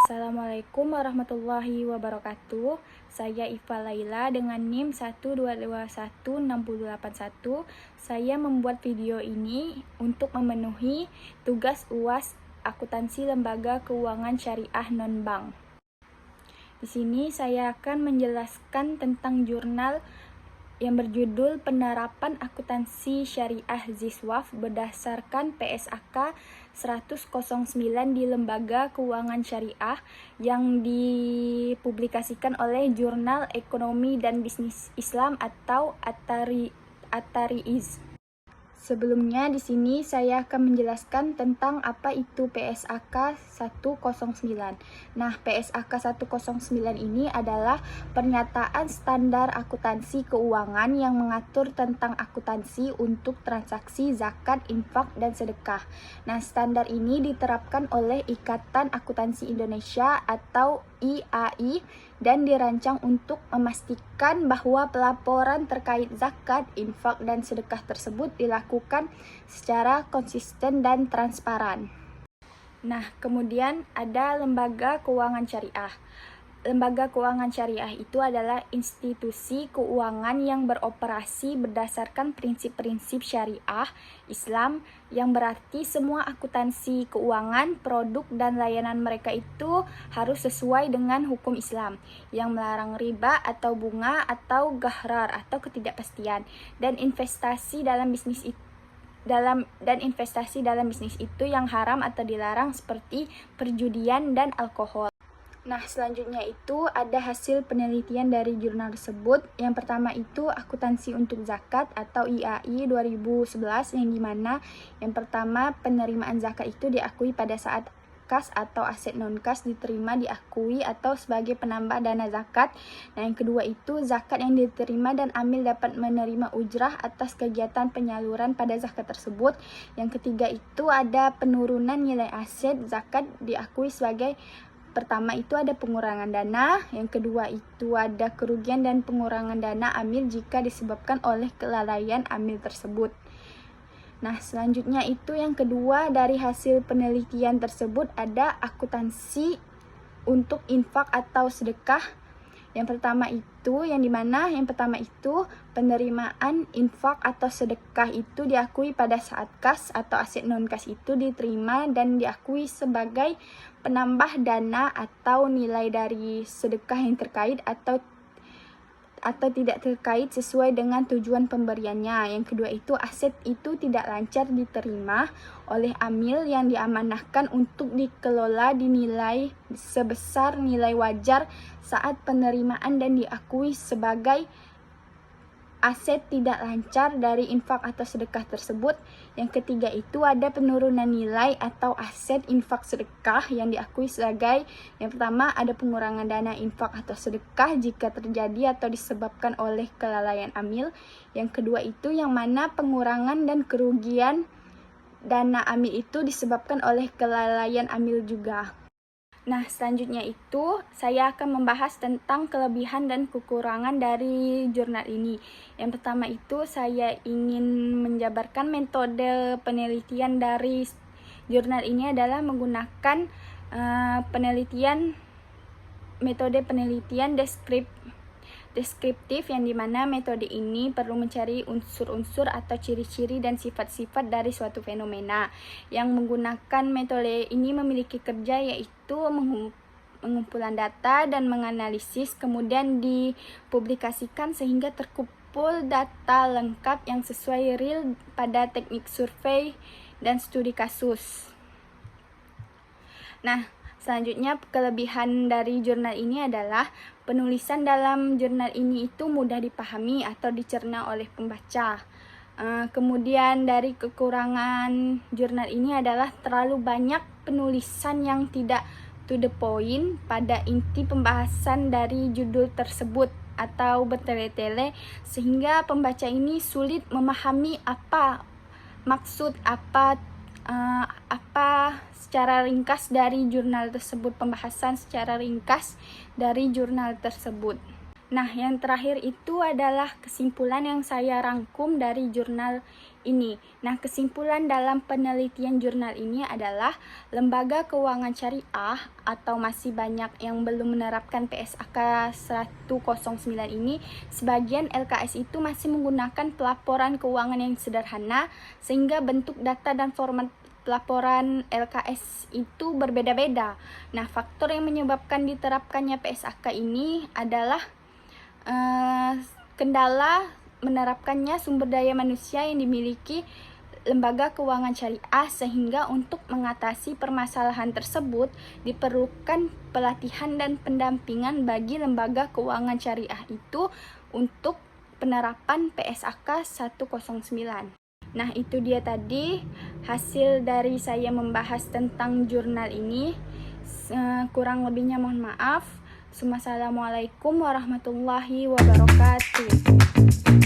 Assalamualaikum warahmatullahi wabarakatuh. Saya Iva Laila dengan NIM 1221681. Saya membuat video ini untuk memenuhi tugas UAS akuntansi lembaga keuangan syariah non-bank. Di sini saya akan menjelaskan tentang jurnal yang berjudul Penerapan Akuntansi Syariah Ziswaf berdasarkan PSAK 10009 di Lembaga Keuangan Syariah yang dipublikasikan oleh Jurnal Ekonomi dan Bisnis Islam atau At-Tari'iz. Sebelumnya di sini saya akan menjelaskan tentang apa itu PSAK 109. Nah, PSAK 109 ini adalah pernyataan standar akuntansi keuangan yang mengatur tentang akuntansi untuk transaksi zakat, infak, dan sedekah. Nah, standar ini diterapkan oleh Ikatan Akuntansi Indonesia atau IAI dan dirancang untuk memastikan bahwa pelaporan terkait zakat, infak, dan sedekah tersebut dilakukan secara konsisten dan transparan. Nah, kemudian ada lembaga keuangan syariah. Lembaga keuangan syariah itu adalah institusi keuangan yang beroperasi berdasarkan prinsip-prinsip syariah Islam, yang berarti semua akuntansi keuangan, produk, dan layanan mereka itu harus sesuai dengan hukum Islam yang melarang riba atau bunga atau gharar atau ketidakpastian, dan investasi dalam bisnis itu yang haram atau dilarang seperti perjudian dan alkohol. Nah, selanjutnya itu ada hasil penelitian dari jurnal tersebut. Yang pertama itu akuntansi untuk zakat atau IAI 2011, yang dimana yang pertama penerimaan zakat itu diakui pada saat kas atau aset non-kas diterima, diakui atau sebagai penambah dana zakat. Nah, yang kedua itu zakat yang diterima dan amil dapat menerima ujrah atas kegiatan penyaluran pada zakat tersebut. Yang ketiga itu ada penurunan nilai aset zakat, diakui sebagai pertama itu ada pengurangan dana, yang kedua itu ada kerugian dan pengurangan dana amil jika disebabkan oleh kelalaian amil tersebut. Nah, selanjutnya itu yang kedua dari hasil penelitian tersebut ada akuntansi untuk infak atau sedekah. Yang pertama itu penerimaan infak atau sedekah itu diakui pada saat kas atau aset non-kas itu diterima dan diakui sebagai penambah dana atau nilai dari sedekah yang terkait atau tidak terkait sesuai dengan tujuan pemberiannya. Yang kedua itu aset itu tidak lancar diterima oleh amil yang diamanahkan untuk dikelola dinilai sebesar nilai wajar saat penerimaan dan diakui sebagai aset tidak lancar dari infak atau sedekah tersebut. Yang ketiga itu ada penurunan nilai atau aset infak sedekah yang diakui sebagai yang pertama ada pengurangan dana infak atau sedekah jika terjadi atau disebabkan oleh kelalaian amil. Yang kedua itu yang mana pengurangan dan kerugian dana amil itu disebabkan oleh kelalaian amil juga. Nah, selanjutnya itu saya akan membahas tentang kelebihan dan kekurangan dari jurnal ini. Yang pertama itu saya ingin menjabarkan metode penelitian dari jurnal ini adalah menggunakan metode penelitian deskriptif, yang dimana metode ini perlu mencari unsur-unsur atau ciri-ciri dan sifat-sifat dari suatu fenomena. Yang menggunakan metode ini memiliki kerja yaitu pengumpulan data dan menganalisis, kemudian dipublikasikan sehingga terkumpul data lengkap yang sesuai real pada teknik survei dan studi kasus. Nah, selanjutnya kelebihan dari jurnal ini adalah penulisan dalam jurnal ini itu mudah dipahami atau dicerna oleh pembaca. Kemudian dari kekurangan jurnal ini adalah terlalu banyak penulisan yang tidak to the point pada inti pembahasan dari judul tersebut atau bertele-tele, sehingga pembaca ini sulit memahami apa maksud apa secara ringkas dari jurnal tersebut, pembahasan secara ringkas dari jurnal tersebut. Nah, yang terakhir itu adalah kesimpulan yang saya rangkum dari jurnal ini. Nah, kesimpulan dalam penelitian jurnal ini adalah lembaga keuangan syariah atau masih banyak yang belum menerapkan PSAK 109 ini, sebagian LKS itu masih menggunakan pelaporan keuangan yang sederhana sehingga bentuk data dan format laporan LKS itu berbeda-beda. Nah, faktor yang menyebabkan diterapkannya PSAK ini adalah kendala menerapkannya sumber daya manusia yang dimiliki lembaga keuangan syariah, sehingga untuk mengatasi permasalahan tersebut diperlukan pelatihan dan pendampingan bagi lembaga keuangan syariah itu untuk penerapan PSAK 109. Nah, itu dia tadi hasil dari saya membahas tentang jurnal ini. Kurang lebihnya mohon maaf. Assalamualaikum warahmatullahi wabarakatuh.